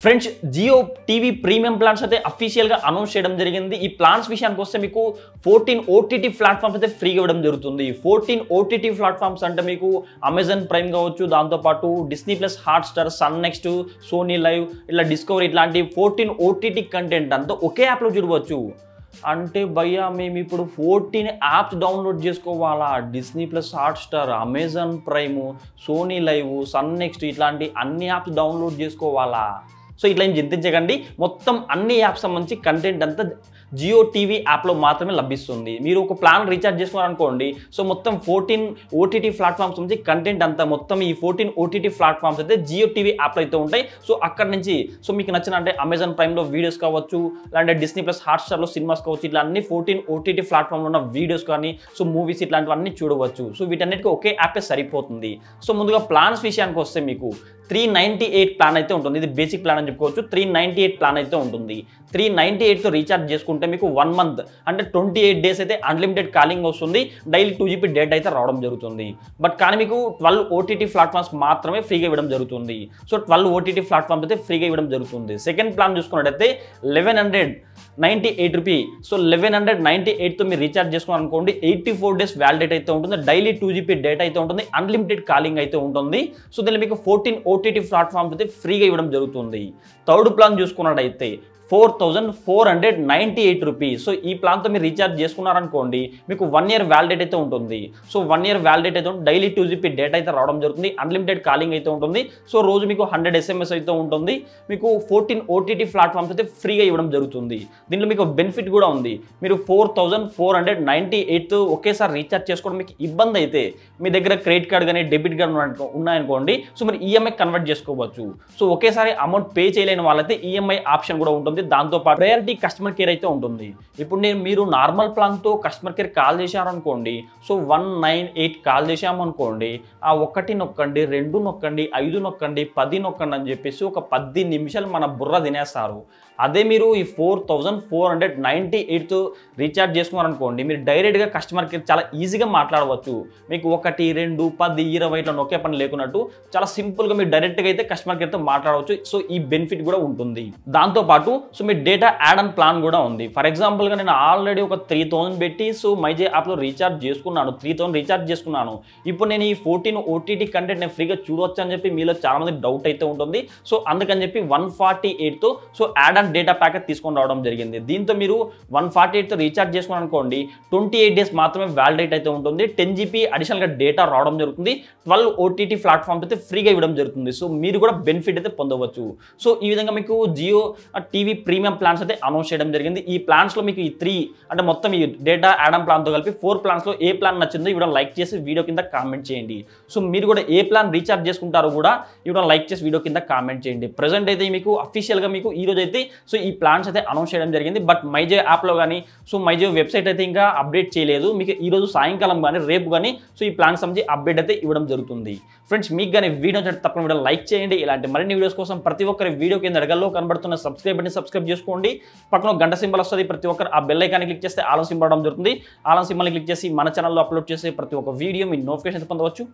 Friends Jio TV premium plans అయితే అఫీషియల్గా announce చేయడం జరిగింది. ఈ ప్లాన్స్ విషయానికి వస్తే మీకు 14 ఓటీటీ ప్లాట్ఫామ్స్ అయితే ఫ్రీగా ఇవ్వడం జరుగుతుంది. 14 ఓటీటీ ప్లాట్ఫామ్స్ అంటే మీకు అమెజాన్ ప్రైమ్ కావచ్చు, దాంతోపాటు Disney plus, Hotstar, Sun Next, Sony Liv, ఇట్లా డిస్కవరీ ఇట్లాంటి 14 ఓటీటీ కంటెంట్ అంతా ఒకే యాప్లో చూడవచ్చు. అంటే భయ్యా మేము ఇప్పుడు 14 యాప్స్ డౌన్లోడ్ చేసుకోవాలా? Disney plus, Hotstar, Amazon Prime, Sony Liv, Sun Next ఇట్లాంటి అన్ని యాప్స్ డౌన్లోడ్ చేసుకోవాలా? సో ఇట్లా ఏం చింతించకండి, మొత్తం అన్ని యాప్స్ సంబంధించి కంటెంట్ అంతా జియో టీవీ యాప్లో మాత్రమే లభిస్తుంది. మీరు ఒక ప్లాన్ రీఛార్జ్ చేసుకున్నారనుకోండి, సో మొత్తం 14 ఓటీటీ ప్లాట్ఫామ్స్ నుంచి కంటెంట్ అంతా మొత్తం ఈ 14 ఓటీటీ ప్లాట్ఫామ్స్ అయితే జియో టీవీ యాప్లో అయితే ఉంటాయి. సో అక్కడ నుంచి సో మీకు నచ్చిన అంటే అమెజాన్ ప్రైమ్లో వీడియోస్ కావచ్చు, లేదంటే డిస్నీ ప్లస్, హాట్స్టార్లో సినిమాస్ కావచ్చు, ఇట్లా అన్ని 14 ఓటీటీ ప్లాట్ఫామ్లో ఉన్న వీడియోస్ కానీ, సో మూవీస్ ఇట్లాంటివన్నీ చూడవచ్చు. సో వీటన్నిటికీ ఒకే యాపే సరిపోతుంది. సో ముందుగా ప్లాన్స్ విషయానికి వస్తే మీకు 398 ప్లాన్ అయితే ఉంటుంది. ఇది బేసిక్ ప్లాన్ అని చెప్పుకోవచ్చు. 398 ప్లాన్ అయితే ఉంటుంది. 398తో రీఛార్జ్ చేసుకుంటే మీకు 1 మంత్ అంటే 28 డేస్ అయితే అన్లిమిటెడ్ కాలింగ్ వస్తుంది. డైలీ 2 GB డేటా అయితే రావడం జరుగుతుంది. బట్ కానీ మీకు 12 ఓటీటీ ప్లాట్ఫామ్స్ మాత్రమే ఫ్రీగా ఇవ్వడం జరుగుతుంది. సో 12 ఓటీటీ ప్లాట్ఫామ్స్ అయితే ఫ్రీగా ఇవ్వడం జరుగుతుంది. సెకండ్ ప్లాన్ చూసుకున్నట్టయితే 1198 రూపీ. సో 1198తో మీరు రీఛార్జ్ చేసుకున్నారనుకోండి, 84 డేస్ వ్యాలిడేట్ అయితే ఉంటుంది. డైలీ 2 GB డేటా అయితే ఉంటుంది. అన్లిమిటెడ్ కాలింగ్ అయితే ఉంటుంది. సో దీనిలో మీకు 14 ఓటీటీ ప్లాట్ఫామ్స్ అయితే ఫ్రీగా ఇవ్వడం జరుగుతుంది. థర్డ్ ప్లాన్ చూసుకున్నట్టయితే 4498 రూపీ. సో ఈ ప్లాన్తో మీరు రీఛార్జ్ చేసుకున్నారనుకోండి, మీకు 1 ఇయర్ వ్యాలిడేట్ అయితే ఉంటుంది. సో 1 ఇయర్ వ్యాలిడేట్ అయితే ఉంటుంది. డైలీ 2 GB డేటా అయితే రావడం జరుగుతుంది. అన్లిమిటెడ్ కాలింగ్ అయితే ఉంటుంది. సో రోజు మీకు 100 SMS అయితే ఉంటుంది. మీకు 14 ఓటీటీ ప్లాట్ఫామ్స్ అయితే ఫ్రీగా ఇవ్వడం జరుగుతుంది. దీంట్లో మీకు బెనిఫిట్ కూడా ఉంది. మీరు 4498 ఒకేసారి రీఛార్జ్ చేసుకోవడం మీకు ఇబ్బంది అయితే మీ దగ్గర క్రెడిట్ కార్డ్ కానీ డెబిట్ కార్డ్ ఉన్నాయనుకోండి, సో మీరు ఈఎంఐ కన్వర్ట్ చేసుకోవచ్చు. సో ఒకేసారి అమౌంట్ పే చేయలేని వాళ్ళైతే ఈఎంఐ ఆప్షన్ కూడా ఉంటుంది. దాంతో పాటు ప్రయారిటీ కస్టమర్ కేర్ అయితే ఉంటుంది. ఇప్పుడు మీరు నార్మల్ ప్లాన్తో కస్టమర్ కేర్ కాల్ చేశారనుకోండి, సో 198 కాల్ చేశామనుకోండి, ఆ 1 నొక్కండి, 2 నొక్కండి, 5 నొక్కండి, 10 నొక్కండి అని చెప్పేసి ఒక 10 నిమిషాలు మన బుర్ర తినేస్తారు. అదే మీరు ఈ 4498తో రీఛార్జ్ చేసుకున్నారనుకోండి, మీరు డైరెక్ట్గా కస్టమర్ కేర్ చాలా ఈజీగా మాట్లాడవచ్చు. మీకు 1, 2, 10, 20 ఇట్లా నొక్కే పని లేకున్నట్టు చాలా సింపుల్గా మీరు డైరెక్ట్గా అయితే కస్టమర్ కేర్తో మాట్లాడవచ్చు. సో ఈ బెనిఫిట్ కూడా ఉంటుంది. దాంతోపాటు so me data add and plan కూడా ఉంది. ఫర్ ఎగ్జాంపుల్గా నేను ఆల్రెడీ ఒక 3000 పెట్టి సో మైజే యాప్లో రీఛార్జ్ చేసుకున్నాను, 3000 రీఛార్జ్ చేసుకున్నాను. ఇప్పుడు నేను ఈ 14 ఓటీటీ కంటెంట్ నేను ఫ్రీగా చూడవచ్చు అని చెప్పి మీలో చాలా మంది డౌట్ అయితే ఉంటుంది. సో అందుకని చెప్పి 148తో so add and data packet తీసుకొని రావడం జరిగింది. దీంతో మీరు 148తో రీఛార్జ్ చేసుకున్నాను అనుకోండి, 28 డేస్ మాత్రమే వ్యాలిడేట్ అయితే ఉంటుంది. 10 GB అడిషనల్గా డేటా రావడం జరుగుతుంది. 12 ఓటీటీ ప్లాట్ఫామ్స్ అయితే ఫ్రీగా ఇవ్వడం జరుగుతుంది. సో మీరు కూడా బెనిఫిట్ అయితే పొందవచ్చు. సో ఈ విధంగా మీకు జియో టీవీ ప్రీమియం ప్లాన్స్ అయితే అనౌన్స్ చేయడం జరిగింది. ఈ ప్లాన్స్లో మీకు ఈ 3 అంటే మొత్తం ఈ డేటా యాడ్ ఆన్ ప్లాన్తో కలిపి 4 ప్లాన్స్లో ఏ ప్లాన్ నచ్చిందో ఇవ్వడం లైక్ చేసి వీడియో కింద కామెంట్ చేయండి. సో మీరు కూడా ఏ ప్లాన్ రీఛార్జ్ చేసుకుంటారో కూడా ఇవ్వడం లైక్ చేసి వీడియో కింద కామెంట్ చేయండి. ప్రజెంట్ అయితే మీకు అఫీషియల్గా మీకు ఈ రోజు అయితే సో ఈ ప్లాన్స్ అయితే అనౌన్స్ చేయడం జరిగింది. బట్ మైజే యాప్లో కానీ సో మైజే వెబ్సైట్ అయితే ఇంకా అప్డేట్ చేయలేదు. మీకు ఈ రోజు సాయంకాలం కానీ రేపు కానీ సో ఈ ప్లాన్స్ సంబంధించి అప్డేట్ అయితే ఇవ్వడం జరుగుతుంది. ఫ్రెండ్స్ మీకు కానీ వీడియో తప్పకుండా వీడియో లైక్ చేయండి. ఇలాంటి మరిన్ని వీడియోస్ కోసం ప్రతి ఒక్కరి వీడియో కింద అడగల్లో కనబడుతున్న సబ్స్క్రైబ్ బటన్ సబ్స్క్రైబ్ చేసుకోండి. పక్కన గంట సింబల్ వస్తుంది. ప్రతి ఒక్కరు ఆ బెల్ ఐకాన్ని క్లిక్ చేస్తే ఆల్ సింబల్ రావడం జరుగుతుంది. ఆల్ సింబల్ని క్లిక్ చేసి మన ఛానల్లో అప్లోడ్ చేసే ప్రతి ఒక్క వీడియో మీ నోటిఫికేషన్ పొందవచ్చు.